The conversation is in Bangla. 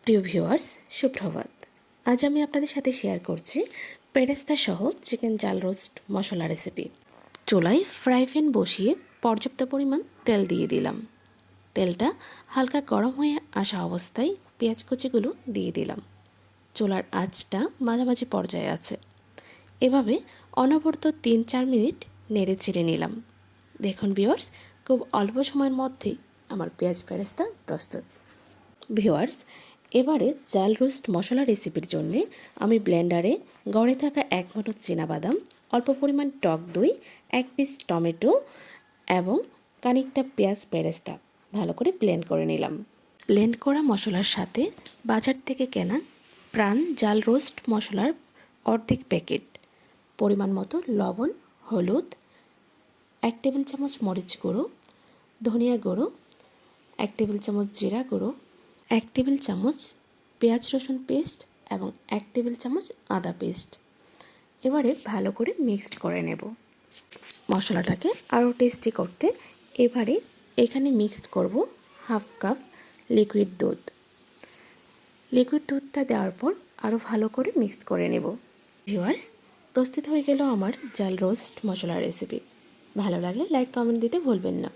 প্রিয় ভিউয়ার্স, সুপ্রভাত। আজ আমি আপনাদের সাথে শেয়ার করছি পেরেস্তা সহ চিকেন জাল রোস্ট মশলা রেসিপি। চুলায় ফ্রাই প্যান বসিয়ে পর্যাপ্ত পরিমাণ তেল দিয়ে দিলাম। তেলটা হালকা গরম হয়ে আসা অবস্থায় পেঁয়াজ কুচিগুলো দিয়ে দিলাম। চুলার আঁচটা মাঝামাঝি পর্যায়ে আছে। এভাবে অনবরত 3-4 মিনিট নেড়ে চেড়ে নিলাম। দেখুন ভিউয়ার্স, খুব অল্প সময়ের মধ্যেই আমার পেঁয়াজ বেরেস্তা প্রস্তুত। ভিউয়ার্স, এবারে জাল রোস্ট মশলা রেসিপির জন্যে আমি ব্লেন্ডারে গড়ে থাকা 1 মুঠো চীনাবাদাম, অল্প পরিমাণ টক দই, 1 পিস টমেটো এবং খানিকটা পেঁয়াজ বেরেস্তা ভালো করে ব্লেন্ড করে নিলাম। ব্লেন্ড করা মশলার সাথে বাজার থেকে কেনা প্রাণ জাল রোস্ট মশলার অর্ধেক প্যাকেট, পরিমাণ মতো লবণ, হলুদ, 1 টেবিল চামচ মরিচ গুঁড়ো, ধনিয়া গুঁড়ো, 1 টেবিল চামচ জিরা গুঁড়ো, 1 টেবিল চামচ পেঁয়াজ রসুন পেস্ট এবং 1 টেবিল চামচ আদা পেস্ট। এবারে ভালো করে মিক্সড করে নেব। মশলাটাকে আরও টেস্টি করতে এবারে এখানে মিক্সড করব হাফ কাপ লিকুইড দুধ। লিকুইড দুধটা দেওয়ার পর আরও ভালো করে মিক্সড করে নেব। ভিউয়ার্স, প্রস্তুত হয়ে গেল আমার জাল রোস্ট মশলা রেসিপি। ভালো লাগলে লাইক কমেন্ট দিতে ভুলবেন না।